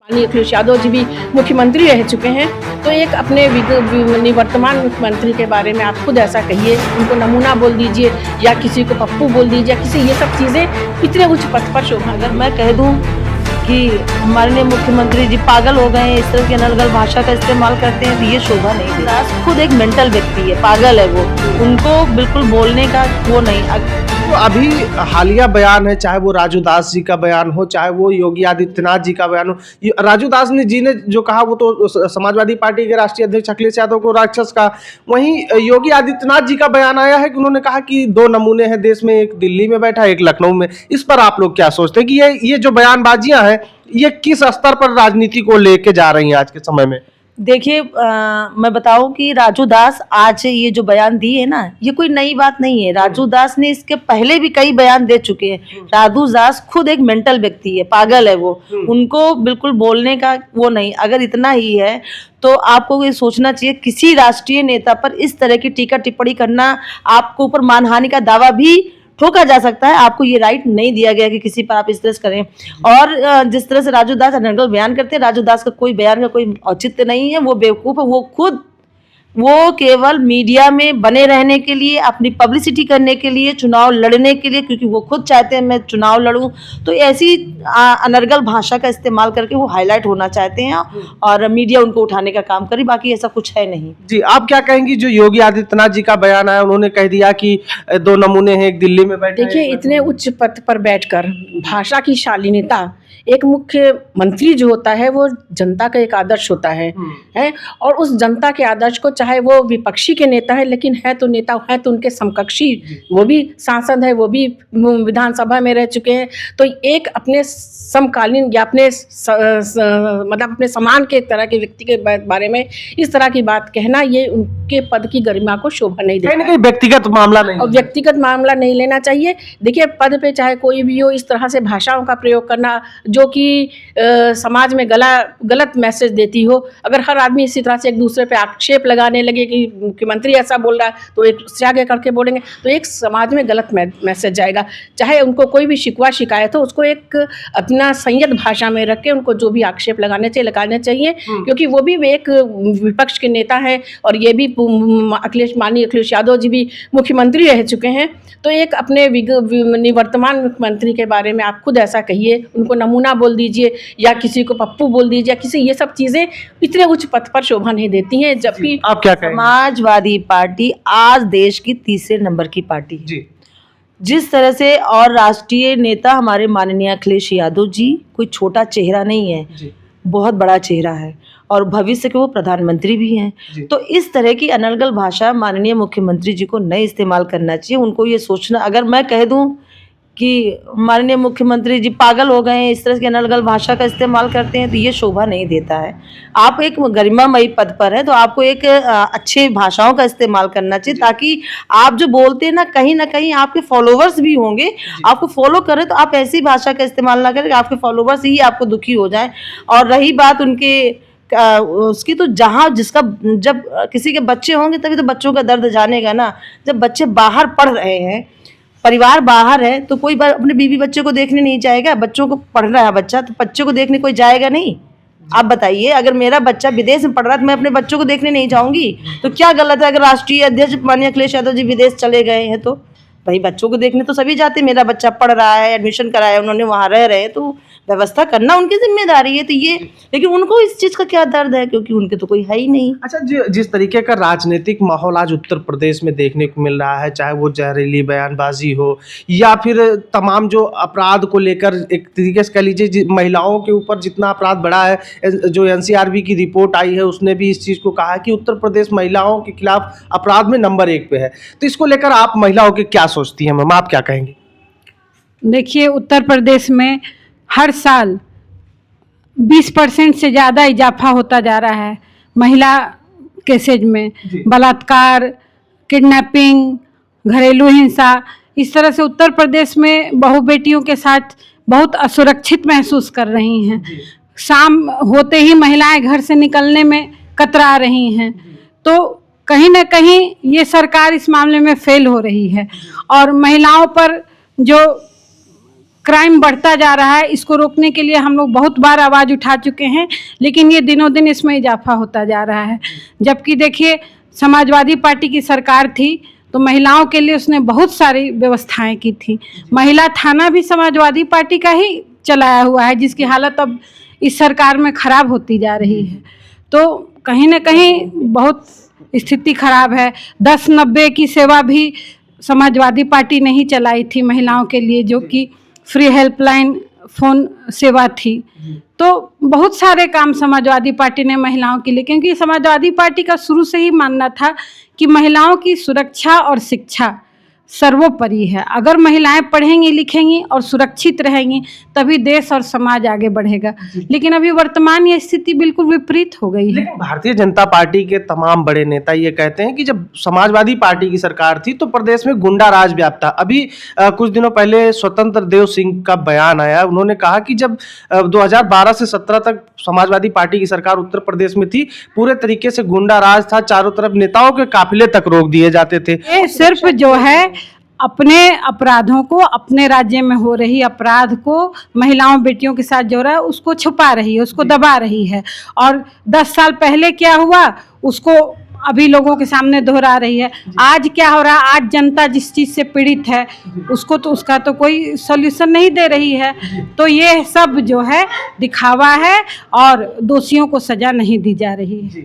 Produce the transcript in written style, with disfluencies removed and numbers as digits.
अखिलेश यादव जी भी मुख्यमंत्री रह चुके हैं, तो एक अपने निवर्तमान मुख्यमंत्री के बारे में आप खुद ऐसा कहिए, उनको नमूना बोल दीजिए या किसी को पप्पू बोल दीजिए, किसी ये सब चीज़ें इतने उच्च पद पर शोभा। अगर मैं कह दूं कि हमारे मुख्यमंत्री जी पागल हो गए हैं, इस तरह की अनर्गल भाषा का इस्तेमाल करते हैं, तो ये शोभा नहीं देती। खुद एक मेंटल व्यक्ति है, पागल है वो, उनको बिल्कुल बोलने का वो नहीं। तो अभी हालिया बयान है, चाहे वो राजू दास जी का बयान हो, चाहे वो योगी आदित्यनाथ जी का बयान हो। राजू दास जी ने जो कहा वो तो समाजवादी पार्टी के राष्ट्रीय अध्यक्ष अखिलेश यादव को राक्षस का। वहीं योगी आदित्यनाथ जी का बयान आया है कि उन्होंने कहा कि दो नमूने हैं देश में, एक दिल्ली में बैठा, एक लखनऊ में। इस पर आप लोग क्या सोचते हैं कि ये जो बयानबाजियां हैं ये किस स्तर पर राजनीति को लेके जा रही हैं आज के समय में? देखिए, मैं बताऊं कि राजू दास आज ये जो बयान दिए है ना, ये कोई नई बात नहीं है। राजू दास ने इसके पहले भी कई बयान दे चुके हैं। राजू दास खुद एक मेंटल व्यक्ति है, पागल है वो, उनको बिल्कुल बोलने का वो नहीं। अगर इतना ही है तो आपको ये सोचना चाहिए, किसी राष्ट्रीय नेता पर इस तरह की टीका टिप्पणी करना, आपको ऊपर मानहानि का दावा भी ठोका जा सकता है। आपको ये राइट नहीं दिया गया कि किसी पर आप इस तरह से करें। और जिस तरह से राजू दास अनर्गल बयान करते हैं, राजू दास का कोई बयान का कोई औचित्य नहीं है। वो बेवकूफ़ है, वो केवल मीडिया में बने रहने के लिए, अपनी पब्लिसिटी करने के लिए, चुनाव लड़ने के लिए, क्योंकि वो खुद चाहते हैं मैं चुनाव लड़ूं, तो ऐसी अनर्गल भाषा का इस्तेमाल करके वो हाईलाइट होना चाहते हैं और मीडिया उनको उठाने का काम करे। बाकी ऐसा कुछ है नहीं। जी, आप क्या कहेंगी? जो योगी आदित्यनाथ जी का बयान आया, उन्होंने कह दिया कि दो नमूने हैं, एक दिल्ली में बैठे। देखिए, इतने उच्च पद पर बैठकर भाषा की शालीनता, एक मुख्यमंत्री जो होता है वो जनता का एक आदर्श होता है और उस जनता के आदर्श को, चाहे वो विपक्षी के नेता है, लेकिन है तो नेता, है तो उनके समकक्षी, वो भी सांसद है, वो भी विधानसभा में रह चुके हैं, तो एक अपने समकालीन या अपने मतलब अपने समान के तरह के व्यक्ति के बारे में इस तरह की बात कहना, ये उनके पद की गरिमा को शोभा नहीं देता। कहीं व्यक्तिगत मामला नहीं, और व्यक्तिगत मामला नहीं लेना चाहिए। देखिए, पद पे चाहे कोई भी हो, इस तरह से भाषाओं का प्रयोग करना जो कि समाज में गलत मैसेज देती हो। अगर हर आदमी इसी तरह से एक दूसरे पे आक्षेप लगाने लगे कि मुख्यमंत्री ऐसा बोल रहा है, तो एक उससे आगे करके बोलेंगे, तो एक समाज में गलत मैसेज जाएगा। चाहे उनको कोई भी शिकवा शिकायत हो, उसको एक अपना संयत भाषा में रख के उनको जो भी आक्षेप लगाने चाहिए, क्योंकि वो भी एक विपक्ष के नेता है और ये भी माननीय अखिलेश यादव जी भी मुख्यमंत्री रह चुके हैं, तो एक अपने निवर्तमान मुख्यमंत्री के बारे में आप खुद ऐसा कहिए, उनको नमूना बोल दीजिए या किसी को पप्पू बोल दीजिए, किसी ये सब चीज़ें इतने उच्च पद पर शोभा नहीं देती हैं। जबकि आप क्या कहेंगे? समाजवादी पार्टी आज देश की तीसरे नंबर की पार्टी है जी। जिस तरह से, और राष्ट्रीय नेता हमारे माननीय अखिलेश यादव जी कोई छोटा चेहरा नहीं है जी, बहुत बड़ा चेहरा है और भविष्य के वो प्रधानमंत्री भी हैं। तो इस तरह की अनर्गल भाषा माननीय मुख्यमंत्री जी को नहीं इस्तेमाल करना चाहिए। उनको ये सोचना, अगर मैं कह दूं कि माननीय मुख्यमंत्री जी पागल हो गए हैं, इस तरह की अनर्गल भाषा का इस्तेमाल करते हैं, तो ये शोभा नहीं देता है। आप एक गरिमामयी पद पर है, तो आपको एक अच्छे भाषाओं का इस्तेमाल करना चाहिए, ताकि आप जो बोलते हैं ना कहीं आपके फॉलोवर्स भी होंगे, आपको फॉलो करें, तो आप ऐसी भाषा का इस्तेमाल ना करें कि आपके फॉलोवर्स ही आपको दुखी हो जाएं। और रही बात उनके उसकी, तो जब किसी के बच्चे होंगे तभी तो बच्चों का दर्द जानेगा ना। जब बच्चे बाहर पढ़ रहे हैं, परिवार बाहर है, तो कोई अपने बीवी बच्चे को देखने नहीं जाएगा। बच्चों को पढ़ रहा है बच्चा, तो बच्चों को देखने कोई जाएगा नहीं। आप बताइए, अगर मेरा बच्चा विदेश में पढ़ रहा है तो मैं अपने बच्चों को देखने नहीं जाऊंगी, तो क्या गलत है? अगर राष्ट्रीय अध्यक्ष माननीय अखिलेश यादव जी विदेश चले गए हैं, तो भाई बच्चों को देखने तो सभी जाते। मेरा बच्चा पढ़ रहा है, एडमिशन कराया उन्होंने, वहाँ रह रहे हैं, तो व्यवस्था करना उनकी जिम्मेदारी है। तो ये, लेकिन उनको इस चीज़ का क्या दर्द है, क्योंकि उनके तो कोई है ही नहीं। अच्छा, जिस तरीके का राजनीतिक माहौल आज उत्तर प्रदेश में देखने को मिल रहा है, चाहे वो जहरीली बयानबाजी हो या फिर तमाम जो अपराध को लेकर, एक तरीके से कह लीजिए महिलाओं के ऊपर जितना अपराध बढ़ा है, जो NCRB की रिपोर्ट आई है उसने भी इस चीज़ को कहा है कि उत्तर प्रदेश महिलाओं के खिलाफ अपराध में नंबर 1 पे है। तो इसको लेकर आप महिलाओं के क्या सोचती हैं मैम, आप क्या कहेंगी? देखिए, उत्तर प्रदेश में हर साल 20% से ज़्यादा इजाफा होता जा रहा है महिला केसेज में। बलात्कार, किडनैपिंग, घरेलू हिंसा, इस तरह से उत्तर प्रदेश में बहू बेटियों के साथ बहुत असुरक्षित महसूस कर रही हैं। शाम होते ही महिलाएं घर से निकलने में कतरा रही हैं। तो कहीं ना कहीं ये सरकार इस मामले में फेल हो रही है और महिलाओं पर जो क्राइम बढ़ता जा रहा है, इसको रोकने के लिए हम लोग बहुत बार आवाज़ उठा चुके हैं, लेकिन ये दिनों दिन इसमें इजाफा होता जा रहा है। जबकि देखिए समाजवादी पार्टी की सरकार थी तो महिलाओं के लिए उसने बहुत सारी व्यवस्थाएं की थी। महिला थाना भी समाजवादी पार्टी का ही चलाया हुआ है, जिसकी हालत अब इस सरकार में ख़राब होती जा रही है। तो कहीं ना कहीं बहुत स्थिति खराब है। 1090 की सेवा भी समाजवादी पार्टी ने ही चलाई थी महिलाओं के लिए, जो कि फ्री हेल्पलाइन फ़ोन सेवा थी। तो बहुत सारे काम समाजवादी पार्टी ने महिलाओं के लिए, क्योंकि समाजवादी पार्टी का शुरू से ही मानना था कि महिलाओं की सुरक्षा और शिक्षा सर्वोपरि है। अगर महिलाएं पढ़ेंगी लिखेंगी और सुरक्षित रहेंगी तभी देश और समाज आगे बढ़ेगा। लेकिन अभी वर्तमान ये स्थिति बिल्कुल विपरीत हो गई है। लेकिन भारतीय जनता पार्टी के तमाम बड़े नेता ये कहते हैं कि जब समाजवादी पार्टी की सरकार थी तो प्रदेश में गुंडा राज व्याप्त था। अभी कुछ दिनों पहले स्वतंत्र देव सिंह का बयान आया, उन्होंने कहा कि जब 2012 से 17 तक समाजवादी पार्टी की सरकार उत्तर प्रदेश में थी, पूरे तरीके से गुंडा राज था, चारों तरफ नेताओं के काफिले तक रोक दिए जाते थे। ये सिर्फ जो है अपने अपराधों को, अपने राज्य में हो रही अपराध को महिलाओं बेटियों के साथ जो रहा है उसको छुपा रही है, उसको दबा रही है। और 10 साल पहले क्या हुआ उसको अभी लोगों के सामने दोहरा रही है। आज क्या हो रहा है, आज जनता जिस चीज़ से पीड़ित है उसको तो उसका तो कोई सॉल्यूशन नहीं दे रही है। तो ये सब जो है दिखावा है और दोषियों को सज़ा नहीं दी जा रही है।